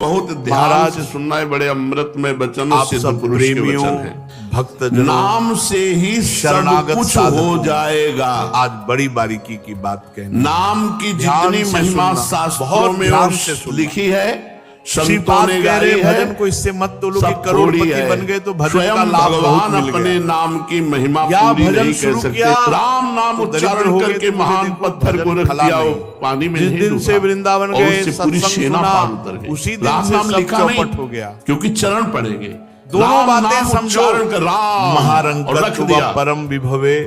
बहुत ध्यान महाराज से सुनना है, बड़े अमृत में वचन, आप सिद्ध सब पुरुष के प्रेमियों, वचन है। भक्तजनों, नाम से ही सब शरणागत कुछ साधकों, हो जाएगा। आज बड़ी बारीकी की बात कहनी। नाम की ध्यान जितनी से महिमा सुनना, शास्त्रों बहुत में ध्यान और से सुनना। लिखी है, श्री संतों पाद ने कह गाई रहे है, भजन को इससे मत तोलो कि सब करोड़पति थोड़ी है। बन गए तो भजन स्वयं का लाभ बहुत भगवान मिल अपने गया। नाम की महिमा या पूरी भजन नहीं शुरू कर सकते। किया राम नाम तो दरिद्र उच्चारण हो गए करके तो महान देखो पत्थर को भजन रख फला दिया, वो नहीं। पानी में जिस नहीं दिन डूबा। से वृंदावन और गए, उससे पूरी सत्संग सेना सुना, पार उतर गई। उसी दिन राम से नाम सब लिखा चौपट नहीं, हो गया। क्योंकि चरण पड़ेंगे। दोनों राम बातें नाम समझो। उच्चारण कर राम और महारंकत रख दिया, परम विभवे,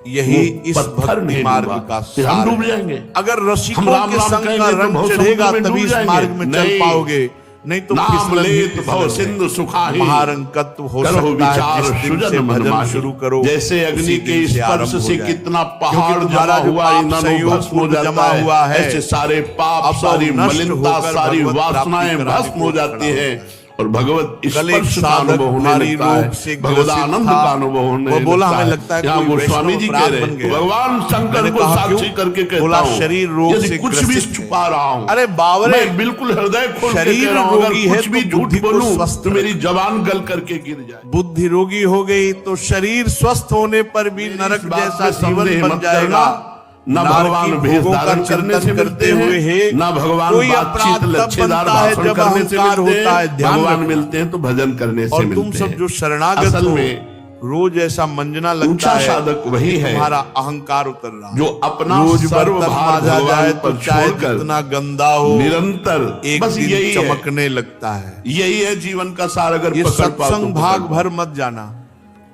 यही इस पत्थर भक्ति नहीं मार्ग डूबा, का फिर हम सार डूब है। जाएंगे। अगर हम रसिकों राम के नाम संग का कहेंगे तो रंग भव चढ़ेगा समुद्र में तभी डूब इस जाएंगे। मार्ग में चल नहीं। पाओगे, नहीं तो नाम फिसलन ही लेत भव फिसलन सिंधु सुखाही, महारंकत्व हो करो सकता है विचार जिस दिन सुजन से मन भजन माही। शुरू करो, जैसे अग्नि उसी के दिन से स्पर्श आरंभ से हो जाए। कितना क्योंकि पहाड़ तुम्हारा जमा जो हुआ, पाप इन्हों संयोग भस्म हो पूर्व जाता जमा हुआ है, ऐसे सारे पाप, अब सारी नष्ट मलिनता, होकर सारी भगवत वासनाएं प्राप्ति भस्म हो कराने को जाती खड़ा है होता है। और भगवत कल एक स्पर्श का साधक अनुभव होने भारी लगता है, रोग से भगवत ग्रसित आनंद था। का अनुभव होने वो बोला लगता हमें लगता है यहाँ कोई गोस्वामी वैष्णव जी कह अपराध रहे बन हैं, गया। भगवान शंकर मैंने को कहा साक्षी क्यों? करके कहता बोला हूँ, शरीर रोग यदि से कुछ भी ग्रसित है। छुपा रहा हूँ, अरे बावरे, मैं बिल्कुल हृदय खोल के शरीर कह रहा हूँ, रोगी अगर है कुछ भी तो झूठ बुद्धि को बोलूं स्वस्थ तो मेरी जबान गल करके गिर जाए। बुद्धि रोगी हो गई तो शरीर स्वस्थ होने पर भी नरक जैसा जीवन संदेह बन मत जाएगा। करना। न भगवान भेष धारण करने से मिलते हैं, न भगवान कोई बातचीत अपराध तब लच्छेदार बनता है भाषण जब करने से अहंकार मिलते होता है। हैं, ध्यान भगवान रखना। मिलते हैं तो भजन करने से और मिलते हैं। तुम सब जो शरणागत असल हो, में रोज ऐसा मंजना लगता ऊंचा है साधक वही है तुम्हारा अहंकार उतर रहा है। जो अपना रोज सर्व बर्तन भार मांजा भगवान जाए पर तो चाहे छोड़कर जितना गंदा हो निरंतर एक बस दिन यही है, चमकने लगता है। यही है जीवन का सार। अगर ये पकड़ पाओ तो सत्संग पकड़ भाग पाओ। भर मत जाना,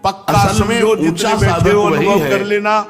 पक्का असल में समझो, ऊंचा जितने बैठे साधक हो वही अनुभव है कर लेना।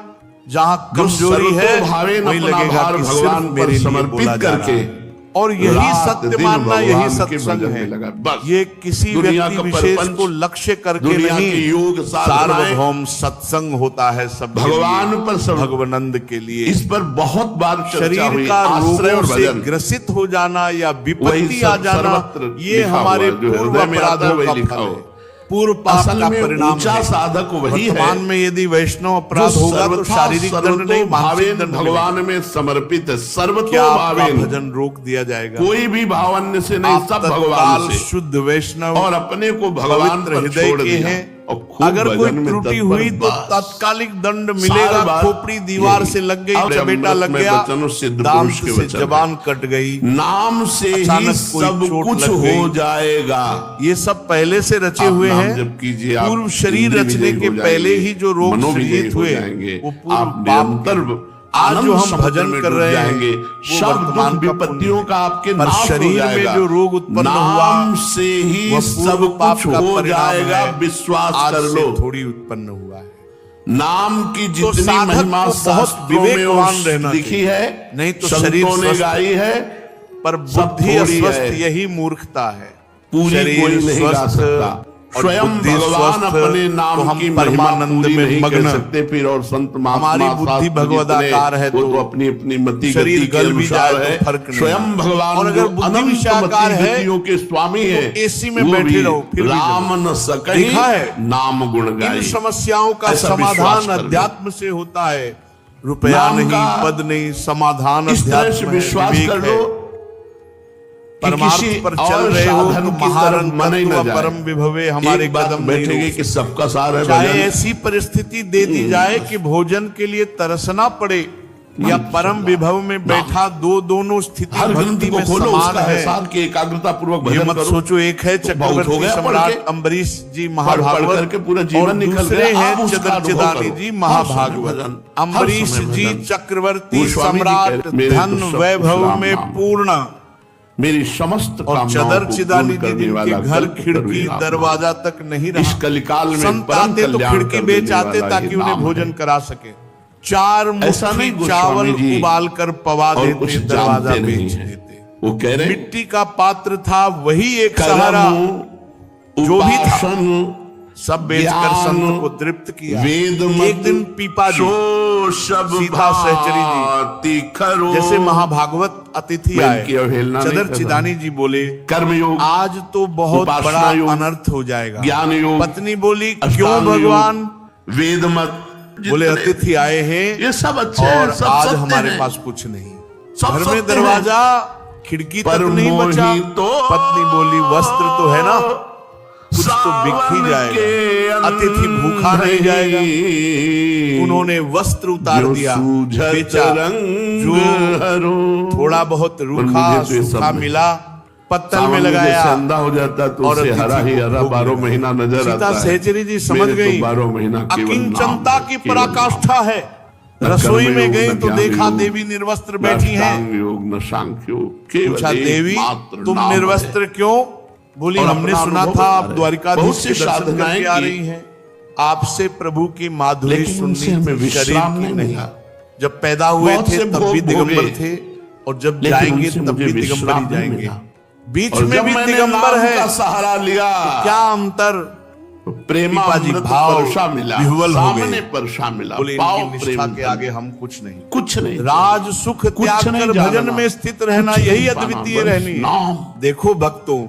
जहां जो कमजोरी है सर्वतोभावेन वही अपना लगेगा भार कि भगवान सिर्फ पर मेरे लिए समर्पित बोला जा रहा करके है। और यही रात सत्य दिन मानना, यही भगवान के सत्संग भजन में है। लगा। बस ये किसी दुनिया व्यक्ति का विशेष परपंच, को लक्ष्य करके दुनिया नहीं, की योग साधनाएं सार्वभौम सत्संग होता है सब भगवान पर सब भगवानंद के लिए। इस पर बहुत बार चर्चा शरीर हुई। का आश्रय और रोगों से भजन ग्रसित हो जाना या वही विपत्ति आ जाना, सर्वत्र ये लिखा हमारे हुआ है, जो पूर्व हृदय में आता है अपराधों वही का लिखा फल हुआ है, है। पूर्व पाप असल का में परिणाम ऊंचा है। साधक वही है वर्तमान में यदि वैष्णव अपराध होगा तो शारीरिक दंड नहीं, मानसिक दंड भगवान में समर्पित है। क्या सर्वतो आपका भावेन, भजन रोक दिया जाएगा? कोई भी भाव अन्य से नहीं, आप सब तत्काल भगवान से, शुद्ध वैष्णव और अपने को भगवान पवित्र पर हृदय छोड़ के दिया। हैं। और खूब अगर कोई भजन में त्रुटि तत्पर हुई तो बस। तात्कालिक दंड सारी मिलेगा। बात खोपड़ी दीवार यही। से लग गई, अब बेटा लग अमृत में गया, वचन और सिद्ध दांत पुरुष के से वचन जबान कट गई, नाम से ही अचानक कोई सब चोट कुछ लग गई। हो जाएगा। ये सब पहले से रचे आप हुए नाम हैं। जप कीजिए, आप पूर्व शरीर इंद्रिय रचने विजयी के हो पहले जाएंगे, ही जो रोग मनोविजयी सृजित हो हुए जाएंगे। वो पूर्व आप पाप निरंतर आज जो हम आनंद भजन समुद्र में कर डूब रहे हैं जाएंगे। वो सब वर्तमान दुख का विपत्तियों पुण्य का आपके पर नाश हो शरीर में जाएगा। जो रोग उत्पन्न हुआ नाम से ही वह सब पूर्व पाप कुछ का हो परिणाम जाएगा, है। विश्वास आज कर से लो। थोड़ी उत्पन्न हुआ है। नाम की तो जितनी साधक महिमा को बहुत शास्त्रों में विवेकवान रहना लिखी चाहिए। है, नहीं तो शरीर संतों ने स्वस्थ गाई है, पर सब बुद्धि थोड़ी अस्वस्थ, है। यही मूर्खता है। पूरी शरीर कोई नहीं गा स्वस्थ सकता। और स्वयं बुद्धि भगवान स्वस्थ अपने तो नाम हम की महिमा परमानंद पूरी में नहीं कर मग्न। सकते। फिर और संत हमारी महात्मा बुद्धि शास्त्र भगवदाकार है वो तो तो अपनी अपनी मति शरीर गति के गल भी अनुसार जाए है। तो फर्क नहीं। स्वयं भगवान और अगर जो बुद्धि अनंत विषयाकार मति है गतियों के स्वामी है, तो एसी में वो बैठे भी रहो, फिर भी राम न सकहि देखा है? नाम गुण इन गाई। समस्याओं का ऐसा विश्वास समाधान कर लो। अध्यात्म से होता है। रुपया नाम नहीं, का पद नहीं, समाधान इस तरह से अध्यात्म है, विश्वास विवेक कर है। लो कि परमार्थ किसी पर और चल रहे हो साधन तो की तरफ मन ही न महारंकत्व जाए। परम विभवे हमारे एक बात कदम नहीं बैठेगी रोक कि सबका सार है चाहे भजन। ऐसी परिस्थिति दे दी जाए कि भोजन के लिए तरसना पड़े या परम विभव में बैठा, दोनों स्थिति हर ग्रंथ भक्ति को में खोलो, समान उसका है। एहसास की एकाग्रता पूर्वक ये भजन मत करो। सोचो एक है बहुत हो चक्रवर्ती गया पढ़ सम्राट के। अम्बरीश जी पढ़ महाभागवत करके पूरा जीवन और निकल दूसरे गया। हैं आप उसका अनुभव चंद्रचिदानी करो। जी हर महाभागवत। समय भजन, हर अम्बरीश समय जी भजन। चक्रवर्ती गोस्वामी जी सम्राट, कह रहे, मेरे धन तो सब वैभव राम में नाम। पूर्ण, मेरी समस्त और कामनाओं चदर को चिदानी पूर्ण जी करने जिनके वाला घर कल्प खिड़की करुणी राम। दरवाजा तक नहीं इस रहा, कलिकाल में संत परम आते तो कल्याण खिड़की कर बेच देने आते वाला ताकि ये उन्हें नाम भोजन है। करा सके। 4 ऐसा नहीं मुट्ठी गोस्वामी चावल जी, उबाल कर पवा और देते, कुछ दरवाजा जानते नहीं बेच हैं। देते। वो कह रहे मिट्टी का पात्र था, वही एक सहारा, जो भी था उपासन सब बेचकर संत को तृप्त किया। वेद एक दिन पीपा जी सीता सहचरी जी जैसे महाभागवत अतिथि मैं आए, इनकी अवहेलना नहीं चदर कर चिदानी जी बोले कर्मयोग, आज तो बहुत उपासना बड़ा योग, अनर्थ हो जाएगा। ज्ञान योग, पत्नी बोली क्यों अष्टांग भगवान? योग, वेद मत, बोले जितने- अतिथि आए हैं ये सब अच्छे हैं, और सब आज सत्य हमारे हैं। पास कुछ नहीं। सब घर में सत्य दरवाजा खिड़की तक पर नहीं बचा। मोही तो पत्नी बोली वस्त्र तो है ना, कुछ तो बिक ही जाएगा, अतिथि भूखा नहीं जाएगा। उन्होंने वस्त्र उतार दिया, बेचा। जो थोड़ा बहुत रूखा सूखा मिला पत्तल में लगाया, अंधा हो जाता तो और उसे हरा ही हरा 12 महीना नजर आता है। सहचरी जी समझ मेरे गई, तो 12 महीना अकिंचनता की पराकाष्ठा है। रसोई में गई तो देखा देवी निर्वस्त्र बैठी हैं। योग न सांख्योग, पूछा देवी तुम निर्वस्त्र क्यों? बोली हमने सुना था आप द्वारिकाधीश के दर्शन करके आ रही हैं, आपसे प्रभु की माधुरी सुननी, शरीर की नहीं। जब पैदा हुए थे तब भी दिगंबर थे, और जब जाएंगे तब भी दिगंबर ही जाएंगे। बीच में भी दिगंबर है, सहारा लिया, क्या अंतर? प्रेमाजी परशा मिला, सामने परशा मिला। बोले इनकी निष्ठा के आगे हम कुछ नहीं। राज राज सुख त्याग कर भजन में स्थित रहना, यही अद्वितीय रहनी। देखो भक्तों,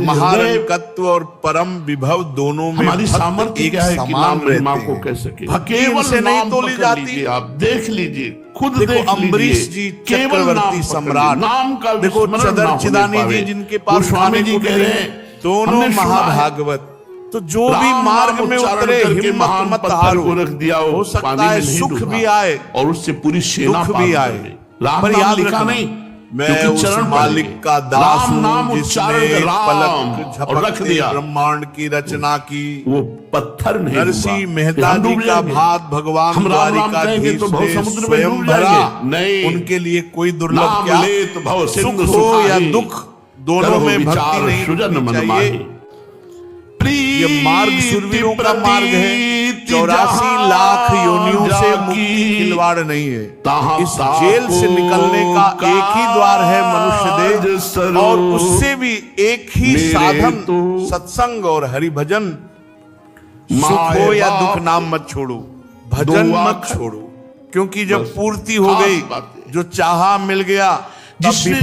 महारंकत्व और परम विभव दोनों में हमारी सामर्थ्य क्या है कि नाम महिमा को कह सके। केवल से नहीं तोली जाती। आप देख लीजिए, खुद देखो अम्बरीश जी चक्रवर्ती सम्राट, नाम का देखो चदर चिदानी जी जिनके पास स्वामी जी कह रहे हैं दोनों महाभागवत। तो जो भी मार्ग में उतरे हिम्मत मत हारो, रख दिया, हो सकता है सुख भी आए और उससे पूरी सेना भी आए, पर याद रखना नहीं मैं उस मालिक का दास हूं जिसने पलक झपकते ब्रह्मांड की रचना की। वो पत्थर नहीं, नरसिंह मेहता जी का भात भगवान द्वारिकाधीश ने स्वयं भरा। नहीं, उनके लिए कोई दुर्लभ क्या, सुख हो या दुख दोनों में भक्ति नहीं चाहिए। ये मार्ग शूरवीरों का मार्ग है, 84 लाख योनियों से मुक्ति खिलवाड़ नहीं है। इस जेल से निकलने का एक ही द्वार है मनुष्य देह, और उससे भी एक ही साधन सत्संग और हरि भजन। सुख हो या दुख नाम मत छोड़ो, भजन मत छोड़ो, क्योंकि जब पूर्ति हो गई, जो चाहा मिल गया, जिसने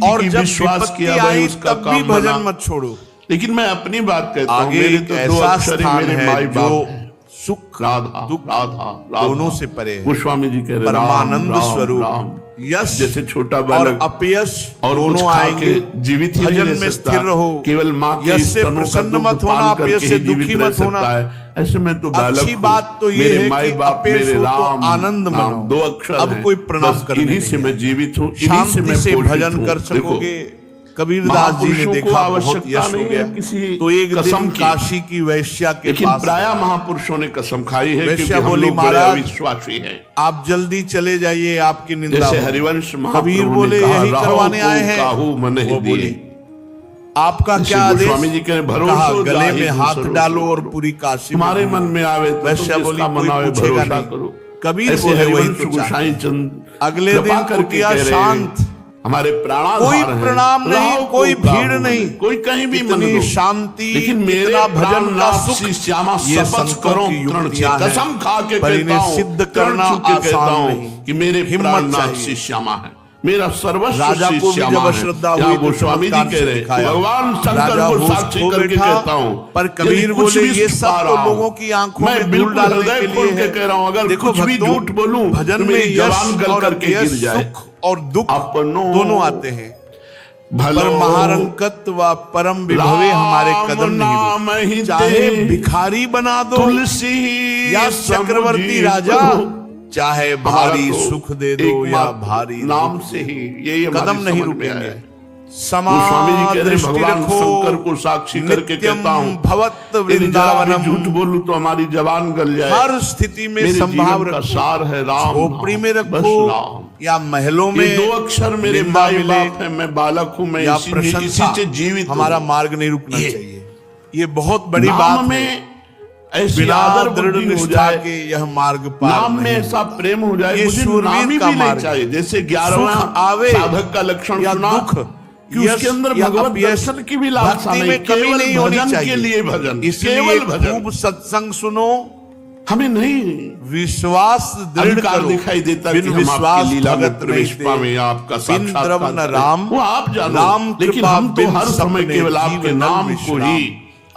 और जब विश्वास किया आई तब भी भजन मत छोड़ो। लेकिन मैं अपनी बात कहता हूं, मेरे तो दो अक्षर मेरे माई बाप सुख राधा दुख राधा दोनों से परे है। गोस्वामी जी कह रहे परमानंद स्वरूप, यश जैसे छोटा और बालक अपयश और दोनों आएंगे, जीवित ही भजन नहीं में स्थिर रहो। केवल माँ के यश से प्रसन्न मत होना, अपयश से दुखी मत होना। ऐसे में तो बालक अच्छी बात तो ये है कि अपयश हो तो आनंद मनाओ, दो अक्षर अब कोई प्रणाम करने इन्हीं से मैं जीवित हूँ, शांति से भजन कर सकोगे। कबीरदास जी ने देखा बहुत यश हो गया, तो एक दिन काशी की वैश्या के पास, प्राय महापुरुषों ने कसम खाई है कि वैश्या बोली महाराज विश्वासी है, आप जल्दी चले जाइए, आपकी निंदा। जैसे हरिवंश कबीर बोले यही करवाने आए हैं। वो बोली आपका क्या आदेश? स्वामी जी कह कहा गले में हाथ डालो और पूरी काशी हमारे मन में आवे। वैश्या बोली कोई पूछेगा नहीं। कबीर बोले वही तो चाहिए। अगले दिन कुटिया शांत, हमारे कोई प्रणाम नहीं, कोई भीड़ नहीं, कोई कहीं भी इतनी शांति, लेकिन मेरा भजन का सुख श्यामा शपथ करो, कसम खा के कहता हूं, सिद्ध करना आसान नहीं कि मेरे प्राणनाथ श्री श्यामा है, मेरा सर्वस्व राजा को भी जब श्रद्धा हुई तो गोस्वामी जी कह रहे भगवान शंकर को साक्षी करके कहता हूं। पर कबीर बोले ये सब तो लोगों की आंखों में धूल डालने के लिए है। कह रहा हूं, अगर देखो कुछ भी झूठ बोलूं भजन में जवान गल करके गिर जाए, और दुख दोनों आते हैं। पर महारंकत्व व परम विभवे हमारे कदम नहीं, चाहे भिखारी बना दो तुलसी या चक्रवर्ती राजा, चाहे भारी सुख दे दो या भारी नाम से ही ये कदम नहीं रुकेंगे। स्वामी जी कह रहे भगवान शंकर को साक्षी करके कहता हूं, भवत वृंदावनम, झूठ बोलूं तो हमारी जबान गल जाए। हर स्थिति में संभाव का सार है राम, झोपड़ी में रखो या महलों में, दो अक्षर मेरे माई बाप है, मैं बालक हूं, मैं इसी से जीवित। हमारा मार्ग नहीं रुकना चाहिए, ये बहुत बड़ी बात है। बिना दृढ़ निष्ठा के यह मार्ग पार, नाम में ऐसा प्रेम हो जाए, मुझे नाम ही भी नहीं चाहिए। जैसे 11वां साधक का लक्षण सुना कि उसके अंदर भगवत दर्शन की भी लालसा नहीं, कमी नहीं होनी चाहिए। के लिए भजन, केवल भजन, खूब सत्संग सुनो, हमें नहीं विश्वास दृढ़ करो, दिखाई देता बिन विश्वास भगत प्रवेश पावे आपका साक्षात्कार राम, वो आप जानो, लेकिन हम तो हर समय केवल आपके नाम को ही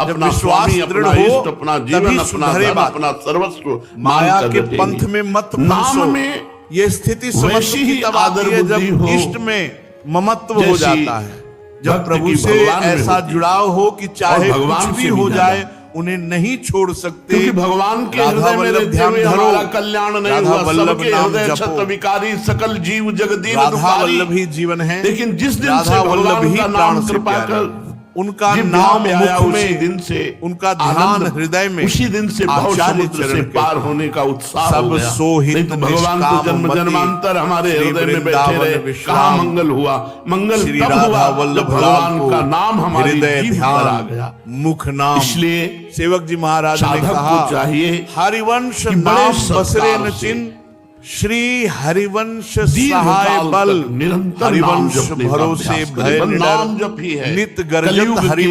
अपना विश्वास दृढ़ हो, अपना जीवन, अपना धन, अपना सर्वस्व माया के पंथ में मत फंसो। में ये स्थिति समझी ही तब आती है जब इष्ट में ममत्व हो जैसी जाता है। जब भक्ति प्रभु की से भगवान में ऐसा होती है। जुड़ाव हो कि चाहे और भगवान कुछ भी से भी हो ज्यादा। जाए उन्हें नहीं छोड़ सकते। क्योंकि भगवान के राधा हृदय में वल्लभ रहते ध्यान हुए धरो, हमारा कल्याण नहीं राधा हुआ। वल्लभ सबके नाम हृदय जपो। छत्र विकारी, सकल जीव जगदीन राधा दुखारी। वल्लभ ही जीवन है। लेकिन जिस दिन राधा से वल्लभ भगवान ही का प्राण नाम से कृपा प्यारे। कर उनका जिह्वा नाम पे आया, मुख उसी में, दिन से उनका ध्यान आनंद, हृदय में, उसी दिन से भव आचार्य समुद्र से चरण पार कहते होने का उत्साह सब हो गया। सोहित नहीं तो भगवान तो निष्काम जन्म मति, जन्मांतर हमारे श्री हृदय में बैठे वृंदावन रहे। विश्राम। कहाँ मंगल हुआ? मंगल श्री तब राधा हुआ वल्लभ जब भगवान को का नाम हमारी हृदय जीभ पर आ ध्यान गया। मुख नाम। इसलिए सेवक जी महाराज ने साधक कहा, को चाहिए हरिवंश कि बड़े नाम बसरे सत्कार न से चिन्ह, श्री हरिवंश दीर्घ सहाय काल बल, तक निरंतर नाम हरिवंश जपने का भरोसे अभ्यास करें। भय बस निडर, नाम जप ही है नित कलयुग गर्जत की हरि